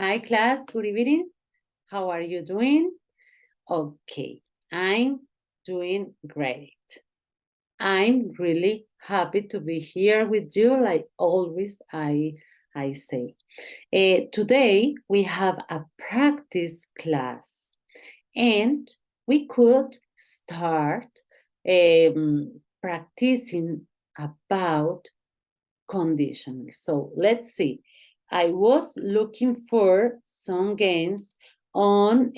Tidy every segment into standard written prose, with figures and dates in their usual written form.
Hi, class. Good evening. How are you doing? Okay, I'm doing great. I'm really happy to be here with you, like always I say. Today, we have a practice class, and we could start practicing about conditional. So let's see. I was looking for some games on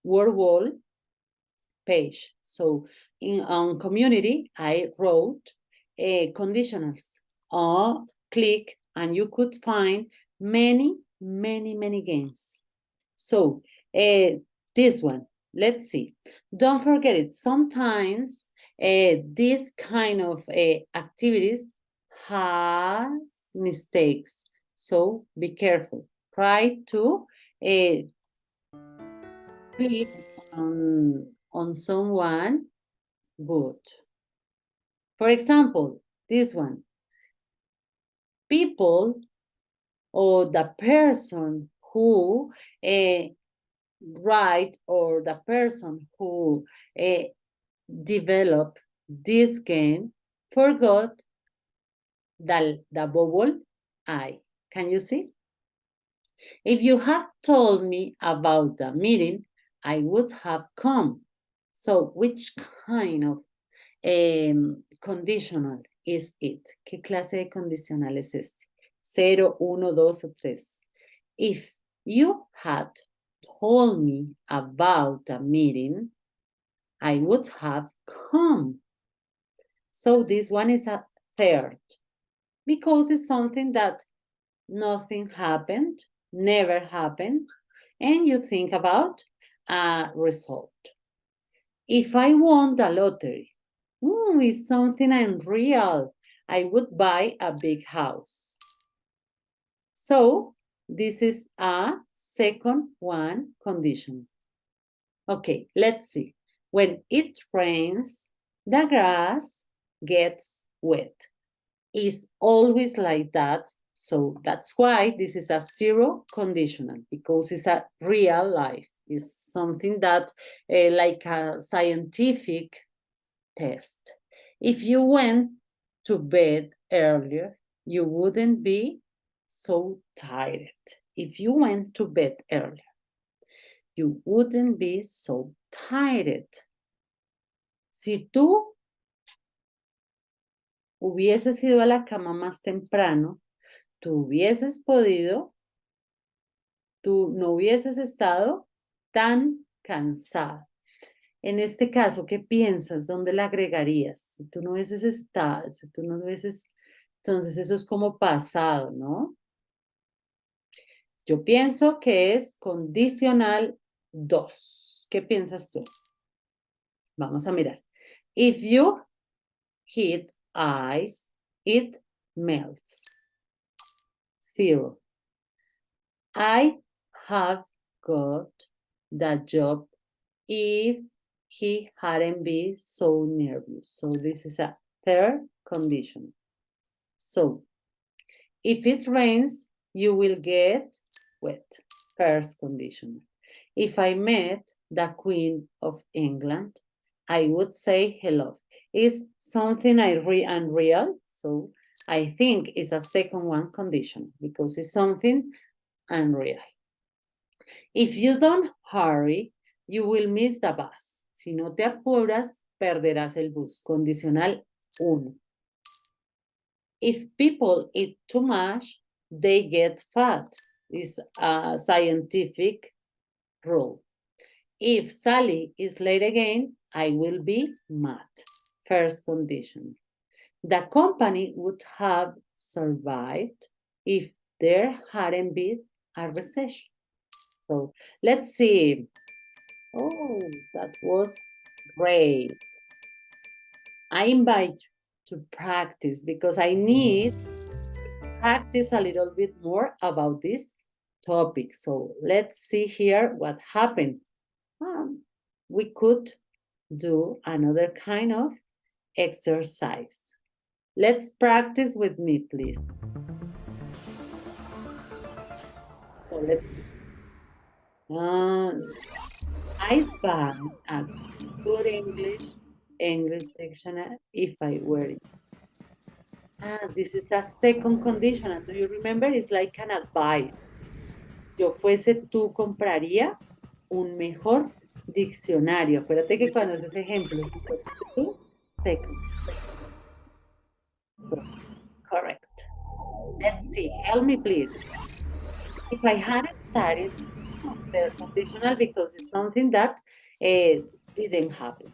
Word Wall page. So on community, I wrote conditionals. Click and you could find many games. So this one, let's see. Don't forget it. Sometimes this kind of activities has mistakes. So be careful. Try to click on someone good. For example, this one. People or the person who write or the person who developed this game forgot the vowel I. Can you see? If you had told me about the meeting, I would have come. So, which kind of conditional is it? ¿Qué clase de condicional es este? 0, 1, 2 o 3. If you had told me about the meeting, I would have come. So this one is a third because it's something that nothing happened, never happened, and you think about a result. If I won the lottery, it's something unreal. I would buy a big house. So this is a second one condition. Okay, let's see. When it rains, the grass gets wet. It's always like that. So that's why this is a 0 conditional, because it's a real life. It's something that like a scientific test. If you went to bed earlier, you wouldn't be so tired. If you went to bed earlier, you wouldn't be so tired. Si tú hubieses ido a la cama más temprano, tú hubieses podido, tú no hubieses estado tan cansado. En este caso, ¿qué piensas? ¿Dónde la agregarías? Si tú no hubieses estado, si tú no hubieses... Entonces, eso es como pasado, ¿no? Yo pienso que es condicional 2. ¿Qué piensas tú? Vamos a mirar. If you heat ice, it melts. 0. I have got the job if he hadn't been so nervous. So this is a third condition. So if it rains, you will get wet. First condition. If I met the Queen of England, I would say hello. Is something unreal, so I think it's a second one condition because it's something unreal. If you don't hurry, you will miss the bus. Si no te apuras, perderás el bus. Condicional 1. If people eat too much, they get fat. It's a scientific rule. If Sally is late again, I will be mad. First condition. The company would have survived if there hadn't been a recession. So let's see. Oh, that was great. I invite you to practice because I need to practice a little bit more about this topic. So let's see here what happened. We could do another kind of exercise. Let's practice with me, please. So So let's see. I'd buy a good English dictionary if I were it. This is a second conditional. Do you remember? It's like an advice. Yo fuese tú, compraría un mejor diccionario. Acuérdate que cuando haces ejemplos, si fuese tú, second. Correct. Let's see. Help me, please. If I had studied the conditional because it's something that didn't happen.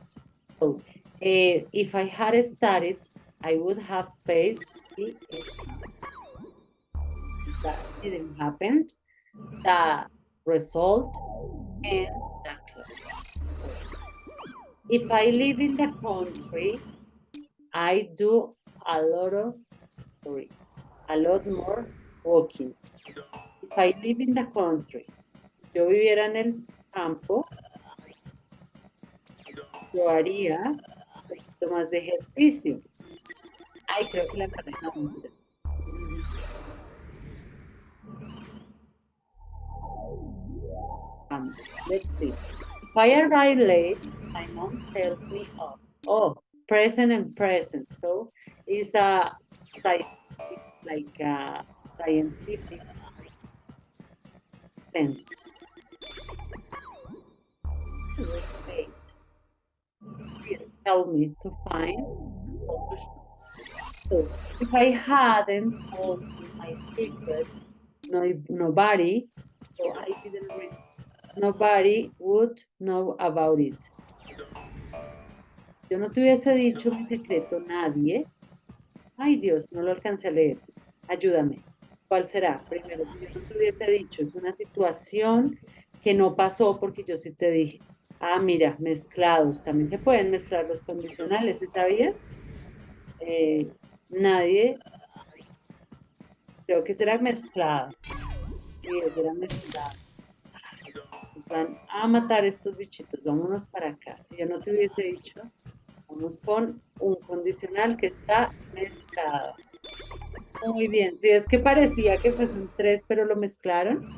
So if I had studied, I would have faced the exam. That didn't happen. The result and the class. If I live in the country, I do a lot more walking. If I live in the country, yo viviera en el campo, yo haría un poquito más de ejercicio. Ay, creo que la pareja no. Let's see. If I arrive late, my mom tells me off. Oh, present and present. So it's a like a scientific sentence. Wait. Please help me to find a solution. So if I hadn't told my secret, nobody, so I didn't read. Nobody would know about it. Yo no te hubiese dicho mi secreto, nadie. Ay, Dios, no lo alcancé a leer. Ayúdame. ¿Cuál será? Primero, si yo no te hubiese dicho, es una situación que no pasó porque yo sí te dije. Ah, mira, mezclados. También se pueden mezclar los condicionales, ¿sí sabías? Nadie. Creo que será mezclado. Sí, será mezclado. Van a matar estos bichitos. Vámonos para acá. Si yo no te hubiese dicho, vamos con un condicional que está mezclado. Muy bien. Si es que parecía que fuese un 3, pero lo mezclaron,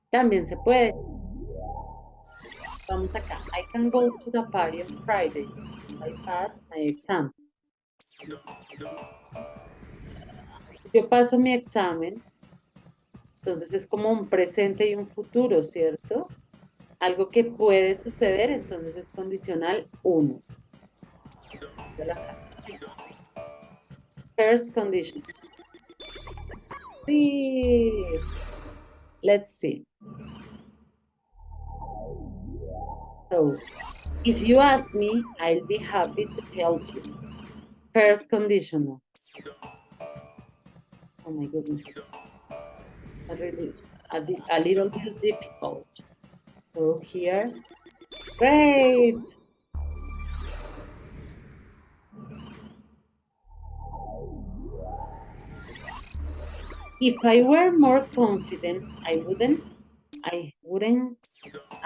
también se puede. Vamos acá. I can go to the party on Friday. I pass my exam. Yo paso mi examen. Entonces es como un presente y un futuro, ¿cierto? Algo que puede suceder, entonces es condicional 1. First condition. Sí. Let's see. So, if you ask me, I'll be happy to help you. First conditional. Oh my goodness. A little bit difficult. So here, great. If I were more confident, I wouldn't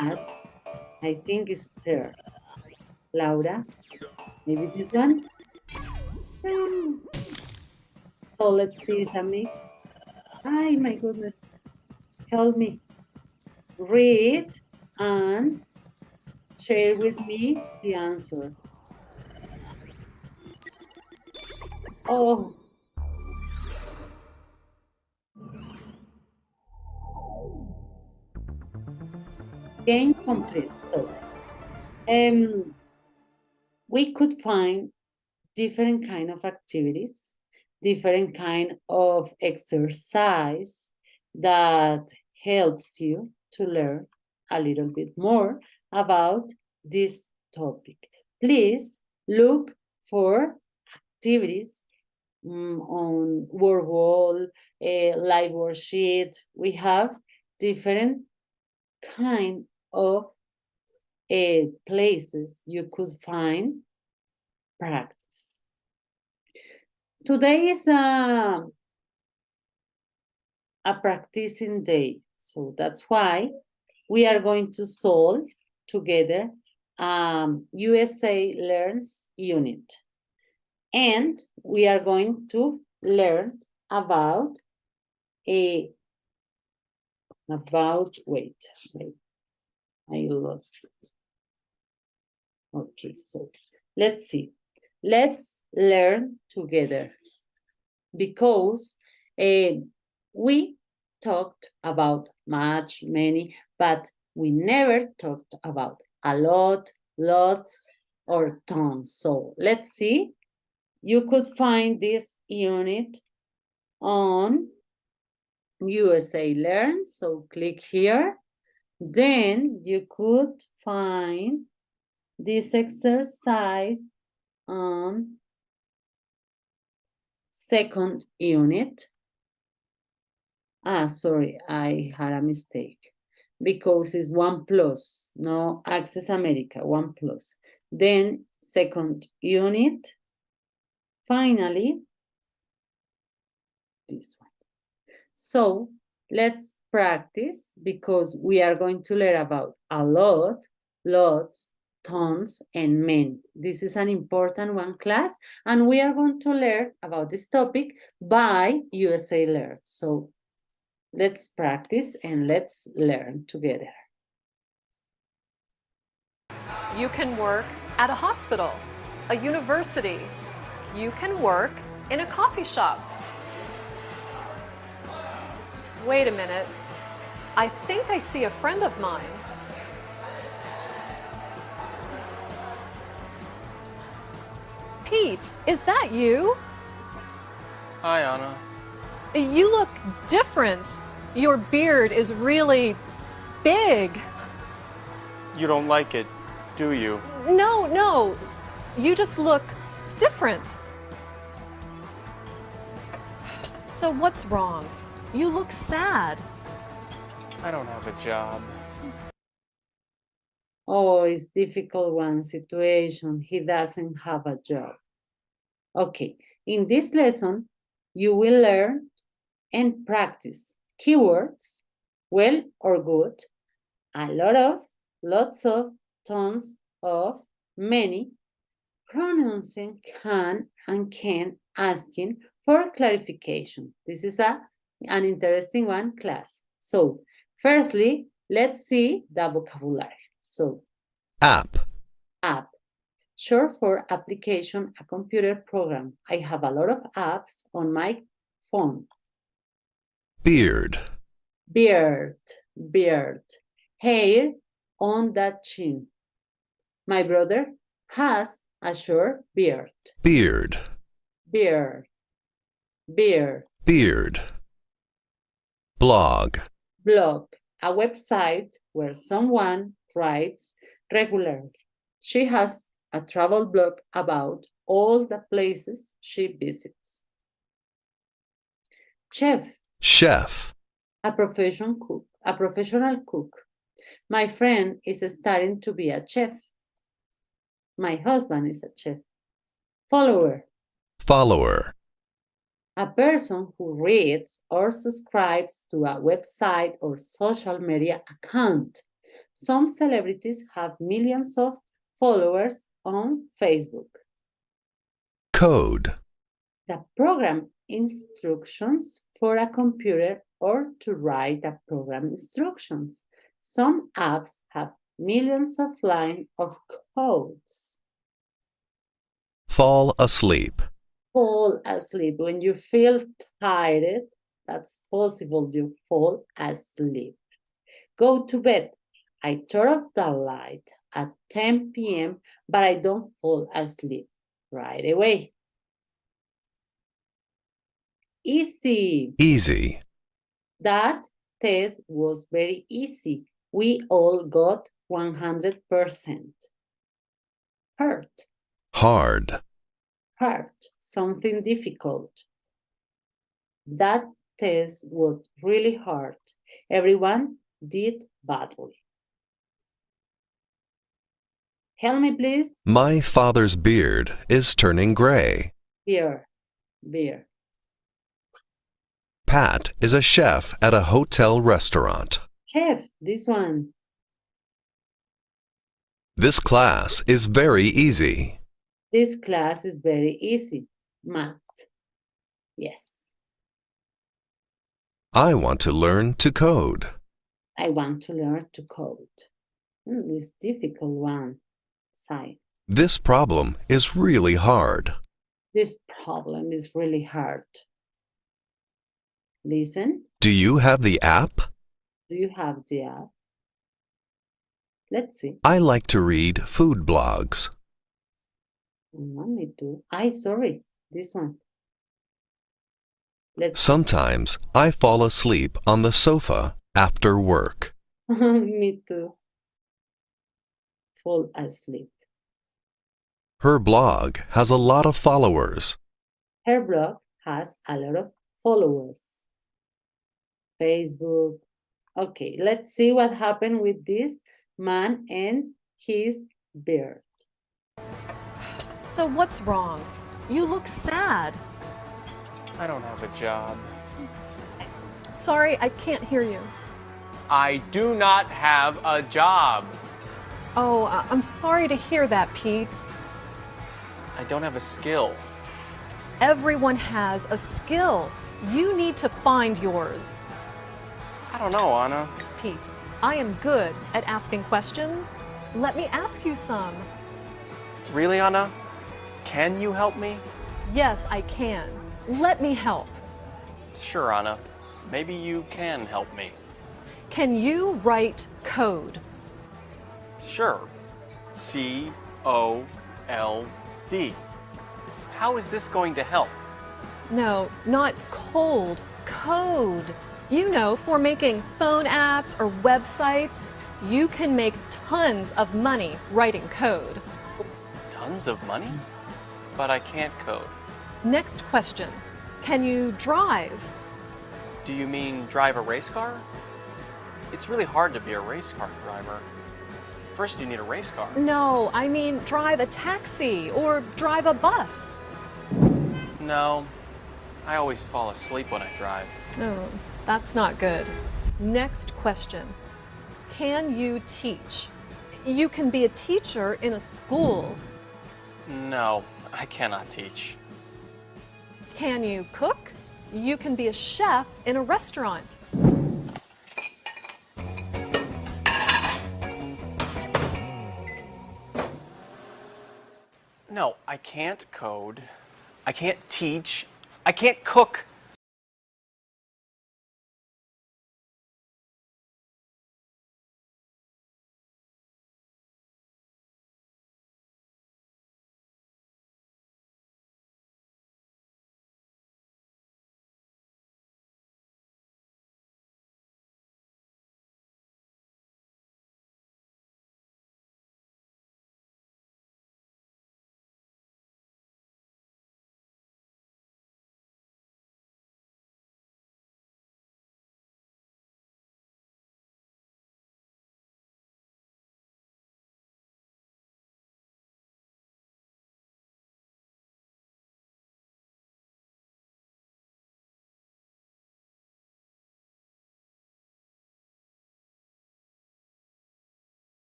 ask. I think it's third. Laura, maybe this one? So let's see, it's a mix. Ay, my goodness. Help me. Read and share with me the answer. Oh. Game complete. So, we could find different kind of activities, different kind of exercise that helps you to learn a little bit more about this topic. Please look for activities on word wall, live worksheet. We have different kind of places you could find practice. Today is a practicing day, so that's why we are going to solve together USA Learns unit. And we are going to learn about wait, I lost it. Okay, so let's see. Let's learn together because we talked about much, many, but we never talked about a lot, lots, or tons. So let's see. You could find this unit on USA Learn. So click here. Then you could find this exercise on second unit. Sorry, I had a mistake because it's 1+, no Access America, 1+. Then second unit, finally, this one. So let's practice because we are going to learn about a lot, lots, tons, and many. This is an important one class, and we are going to learn about this topic by USA Learn. So let's practice and let's learn together. You can work at a hospital, a university. You can work in a coffee shop. Wait a minute. I think I see a friend of mine. Pete, is that you? Hi, Anna. You look different. Your beard is really big. You don't like it, do you? No. You just look different. So what's wrong? You look sad. I don't have a job. Oh, it's difficult one situation. He doesn't have a job. Okay, in this lesson, you will learn and practice keywords, well or good, a lot of, lots of, tons of, many, pronouncing can and can, asking for clarification. This is an interesting one class. So, firstly, let's see the vocabulary. So, App. app, short for application, a computer program. I have a lot of apps on my phone. Beard. Beard, hair on that chin. My brother has a short beard. Beard. Beard. Blog. Blog, a website where someone writes regularly. She has a travel blog about all the places she visits. Chef. A professional cook. My friend is starting to be a chef. My husband is a chef. Follower. A person who reads or subscribes to a website or social media account. Some celebrities have millions of followers on Facebook. Code. The program instructions for a computer or to write the program instructions. Some apps have millions of lines of codes. Fall asleep. Fall asleep. When you feel tired, that's possible you fall asleep. Go to bed. I turn off the light at 10 p.m., but I don't fall asleep right away. Easy. That test was very easy. We all got 100%. Hard. Something difficult. That test was really hard. Everyone did badly. Help me, please. My father's beard is turning gray. Beer. Pat is a chef at a hotel restaurant. Chef, this one. This class is very easy. This class is very easy. Math. Yes. I want to learn to code. I want to learn to code. It's difficult one side. This problem is really hard. This problem is really hard. Listen. Do you have the app? Do you have the app? Let's see. I like to read food blogs. Me too. Sorry, this one. Sometimes I fall asleep on the sofa after work. Me too. Fall asleep. Her blog has a lot of followers. Her blog has a lot of followers. Facebook. Okay, let's see what happened with this man and his beard. So what's wrong? You look sad. I don't have a job. Sorry, I can't hear you. I do not have a job. Oh, I'm sorry to hear that, Pete. I don't have a skill. Everyone has a skill. You need to find yours. I don't know, Anna. Pete, I am good at asking questions. Let me ask you some. Really, Anna? Can you help me? Yes, I can. Let me help. Sure, Anna. Maybe you can help me. Can you write code? Sure. C-O-L-D. How is this going to help? No, not cold. Code. You know, for making phone apps or websites, you can make tons of money writing code. Tons of money? But I can't code. Next question. Can you drive? Do you mean drive a race car? It's really hard to be a race car driver. First, you need a race car. No, I mean drive a taxi or drive a bus. No, I always fall asleep when I drive. No, that's not good. Next question. Can you teach? You can be a teacher in a school. No, I cannot teach. Can you cook? You can be a chef in a restaurant. No, I can't code. I can't teach. I can't cook.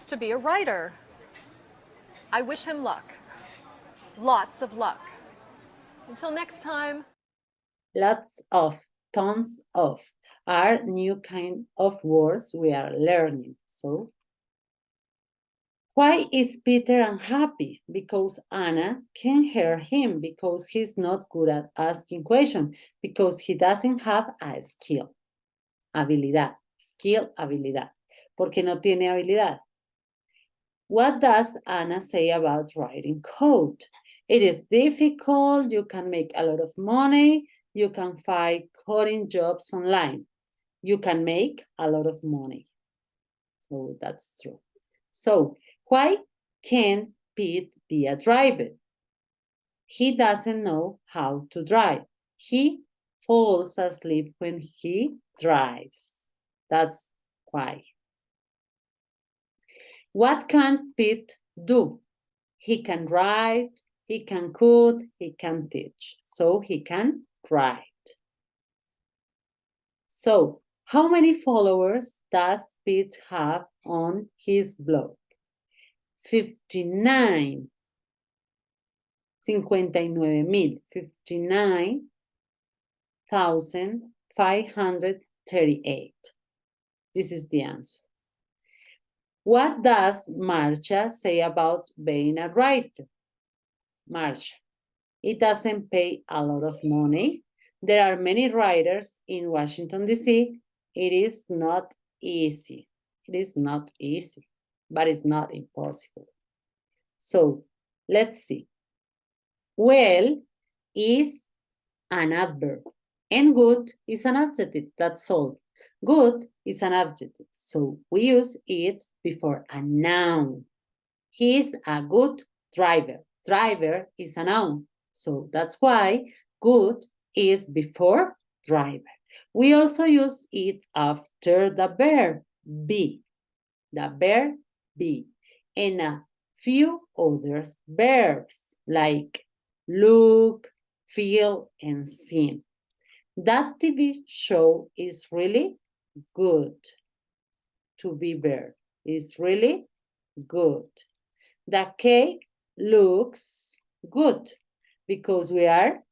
To be a writer. I wish him luck. Lots of luck. Until next time. Lots of, tons of are new kind of words we are learning. So, why is Peter unhappy? Because Anna can hear him, because he's not good at asking questions, because he doesn't have a skill. Habilidad. Skill, habilidad. Porque no tiene habilidad. What does Anna say about writing code? It is difficult, you can make a lot of money, you can find coding jobs online. You can make a lot of money. So that's true. So why can't Pete be a driver? He doesn't know how to drive. He falls asleep when he drives. That's why. What can Pete do? He can write, he can cook, he can teach. So he can write. So, how many followers does Pete have on his blog? 59. 59,000. 59,538. This is the answer. What does Marcia say about being a writer? Marcia, it doesn't pay a lot of money. There are many writers in Washington, D.C. It is not easy. It is not easy, but it's not impossible. So, let's see. Well is an adverb, and good is an adjective. That's all. Good is an adjective, so we use it before a noun. He is a good driver. Driver is a noun, so that's why good is before driver. We also use it after the verb be. The verb be. And a few other verbs like look, feel, and sing. That TV show is really good. To be verb is really good. The cake looks good because we are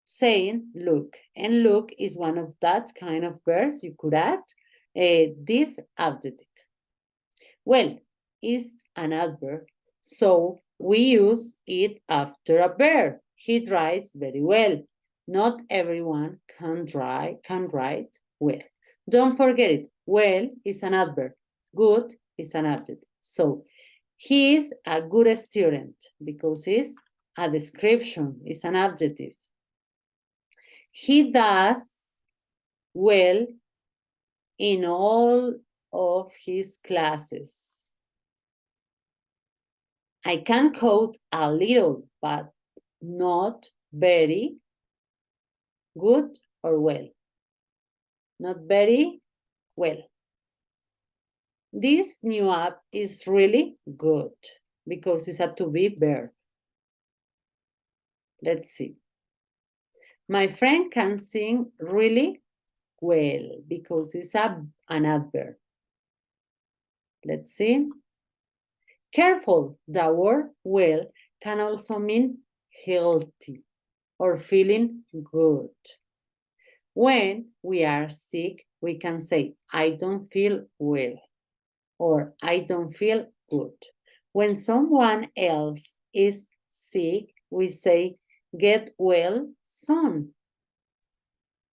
saying look, and look is one of that kind of verbs. You could add this adjective. Well is an adverb, so we use it after a verb. He writes very well. Not everyone can write well. Don't forget it. Well is an adverb. Good is an adjective. So he is a good student because it's a description, it's an adjective. He does well in all of his classes. I can code a little, but not very good or well. Not very well. This new app is really good because it's a to-be verb. Let's see. My friend can sing really well because it's an adverb. Let's see. Careful, the word well can also mean healthy or feeling good. When we are sick, we can say, I don't feel well, or I don't feel good. When someone else is sick, we say, get well soon.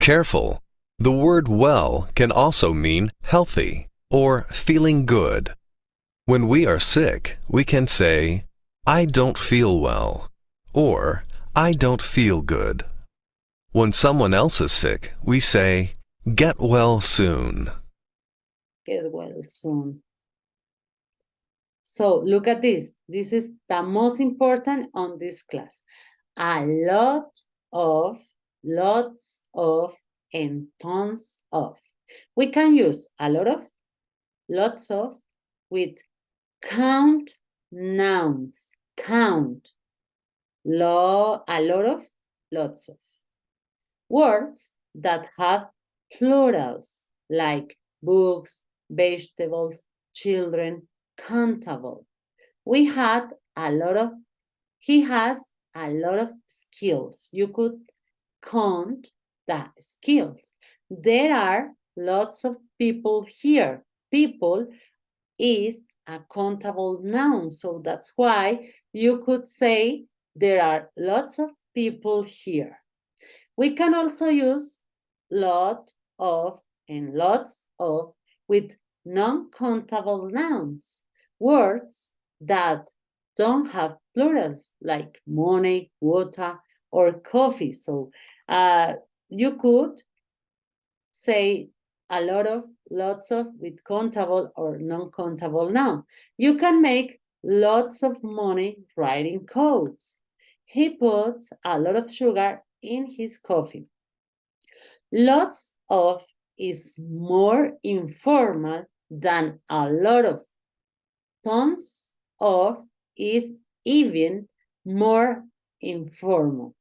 Careful. The word well can also mean healthy or feeling good. When we are sick, we can say, I don't feel well, or I don't feel good. When someone else is sick, we say, get well soon. Get well soon. So look at this. This is the most important on this class. A lot of, lots of, and tons of. We can use a lot of, lots of, with count nouns. Count. A lot of, lots of. Words that have plurals, like books, vegetables, children, countable. He has a lot of skills. You could count the skills. There are lots of people here. People is a countable noun, so that's why you could say there are lots of people here. We can also use lot of and lots of with non-countable nouns, words that don't have plurals like money, water, or coffee. So you could say a lot of, lots of with countable or non-countable noun. You can make lots of money writing codes. He puts a lot of sugar in his coffee. Lots of is more informal than a lot of. Tons of is even more informal.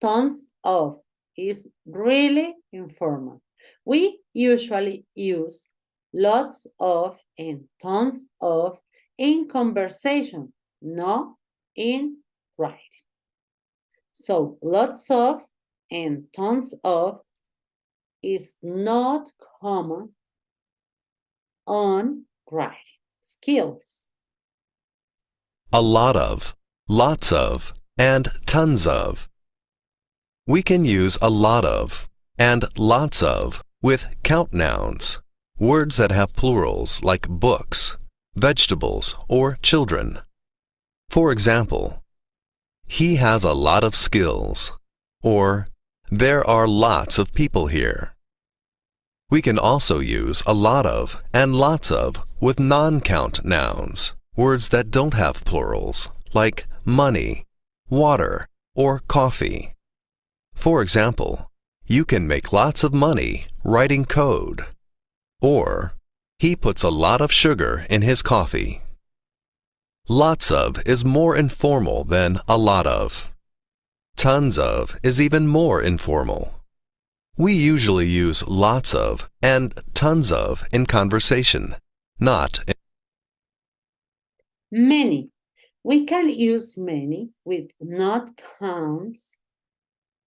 Tons of is really informal. We usually use lots of and tons of in conversation, not in writing. So lots of and tons of is not common on writing skills. A lot of, lots of, and tons of. We can use a lot of and lots of with count nouns, words that have plurals like books, vegetables, or children. For example, he has a lot of skills, or there are lots of people here. We can also use a lot of and lots of with non-count nouns, words that don't have plurals, like money, water, or coffee. For example, you can make lots of money writing code. Or, he puts a lot of sugar in his coffee. Lots of is more informal than a lot of. Tons of is even more informal. We usually use lots of and tons of in conversation, not in Many. We can use many with not counts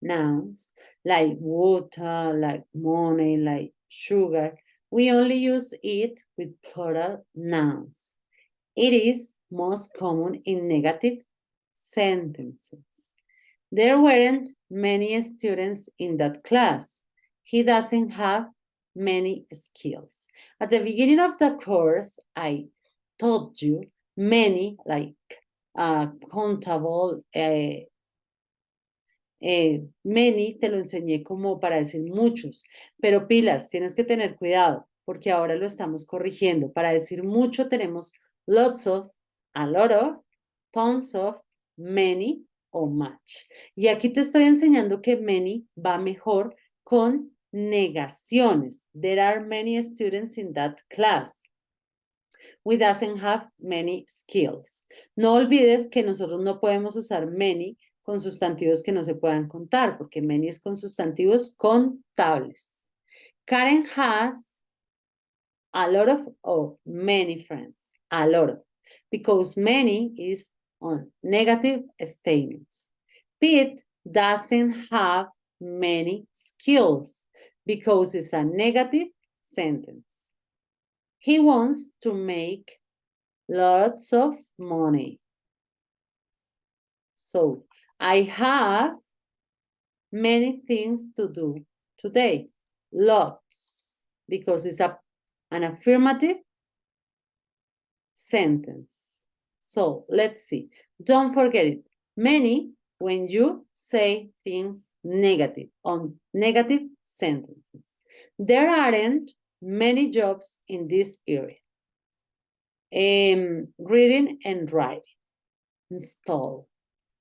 nouns like water, like money, like sugar. We only use it with plural nouns. It is most common in negative sentences. There weren't many students in that class. He doesn't have many skills. At the beginning of the course, I told you many, like countable, many te lo enseñé como para decir muchos, pero pilas, tienes que tener cuidado porque ahora lo estamos corrigiendo. Para decir mucho tenemos lots of, a lot of, tons of, many o much. Y aquí te estoy enseñando que many va mejor con negaciones. There are many students in that class. We doesn't have many skills. No olvides que nosotros no podemos usar many con sustantivos que no se puedan contar, porque many es con sustantivos contables. Karen has a lot of many friends, a lot of, because many is on negative statements. Pete doesn't have many skills because it's a negative sentence. He wants to make lots of money. So, I have many things to do today. Lots, because it's an affirmative sentence. So, let's see. Don't forget it. Many, when you say things negative, on negative sentences. There aren't many jobs in this area. Reading and writing. Install.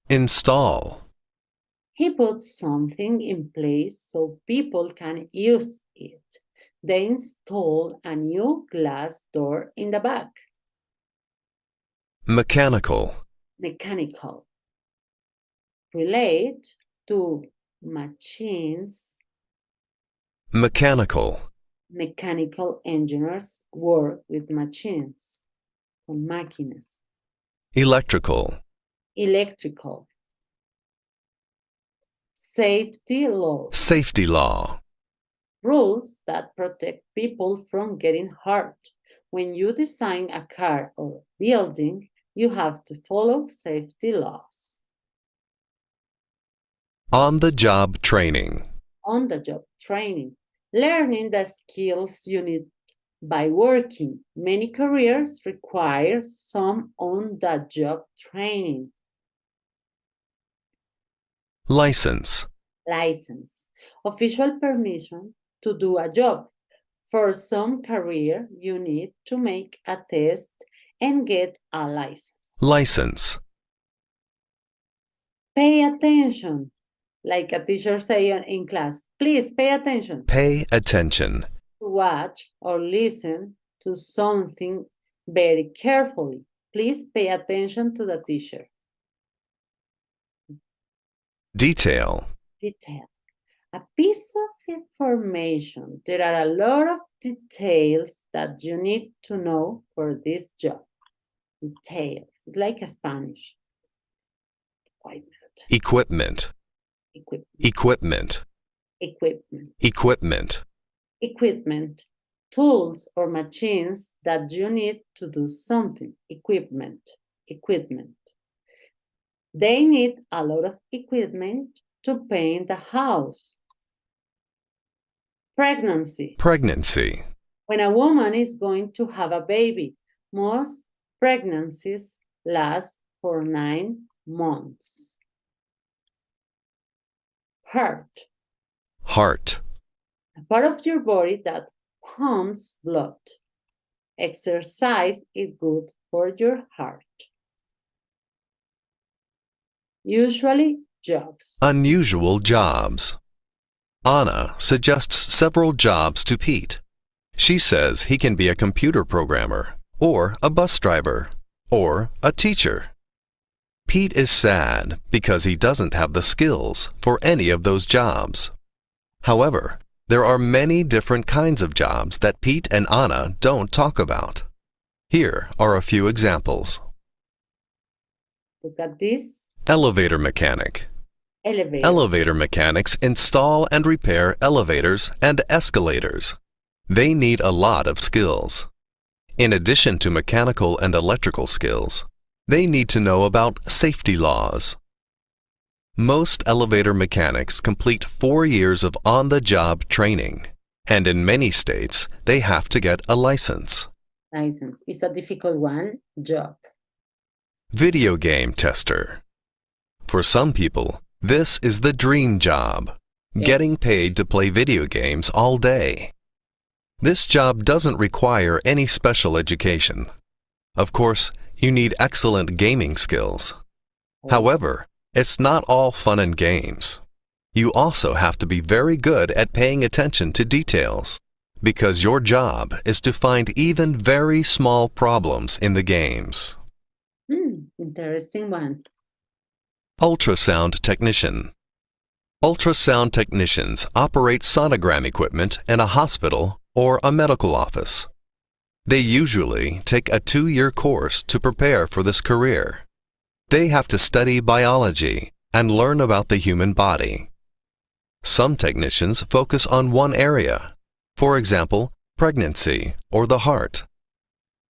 install, He puts something in place so people can use it. They install a new glass door in the back. mechanical, Mechanical. Relate to machines. mechanical, Mechanical engineers work with machines, con máquinas. electrical, Electrical. Safety law. safety law, Rules that protect people from getting hurt. When you design a car or building, you have to follow safety laws. on-the-job training, On-the-job training. Learning the skills you need by working. Many careers require some on-the-job training. license, License. Official permission to do a job. For some career, you need to make a test and get a license. license, Pay attention. like a teacher say in class, please pay attention. Pay attention. To watch or listen to something very carefully. Please pay attention to the teacher. Detail. Detail. A piece of information. There are a lot of details that you need to know for this job. Details. It's like a Spanish. Equipment. Equipment. Equipment. Equipment. Equipment. Tools or machines that you need to do something. Equipment. Equipment. They need a lot of equipment to paint the house. Pregnancy. Pregnancy. When a woman is going to have a baby, most pregnancies last for 9 months. Heart. Heart. A part of your body that pumps blood. Exercise is good for your heart. Usually, jobs. Unusual jobs. Anna suggests several jobs to Pete. She says he can be a computer programmer, or a bus driver, or a teacher. Pete is sad because he doesn't have the skills for any of those jobs. However, there are many different kinds of jobs that Pete and Anna don't talk about. Here are a few examples. Look at this. Elevator mechanic. Elevator. Elevator mechanics install and repair elevators and escalators. They need a lot of skills. In addition to mechanical and electrical skills, they need to know about safety laws. Most elevator mechanics complete 4 years of on-the-job training, and in many states, they have to get a license. License is a difficult one. Job. Video game tester. For some people, this is the dream job, getting paid to play video games all day. This job doesn't require any special education. Of course, you need excellent gaming skills. However, it's not all fun and games. You also have to be very good at paying attention to details, because your job is to find even very small problems in the games. Interesting one. Ultrasound technician. Ultrasound technicians operate sonogram equipment in a hospital or a medical office. They usually take a 2-year course to prepare for this career. They have to study biology and learn about the human body. Some technicians focus on one area, for example, pregnancy or the heart.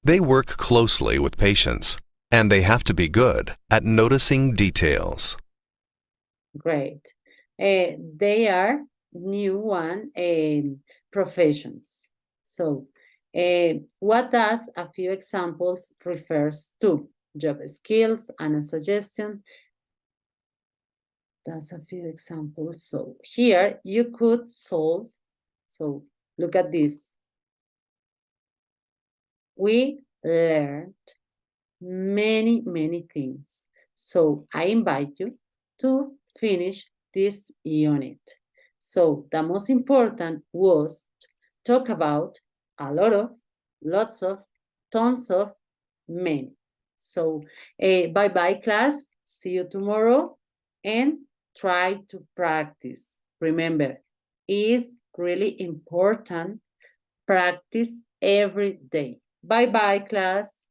They work closely with patients, and they have to be good at noticing details. Great. They are new one professions. So, what does a few examples refers to? Job skills and a suggestion. That's a few examples. So here you could solve. So look at this. We learned many things. So I invite you to finish this unit. So the most important was talk about a lot of, lots of, tons of, many. So bye-bye class. See you tomorrow and try to practice. Remember, it's really important. Practice every day. Bye-bye class.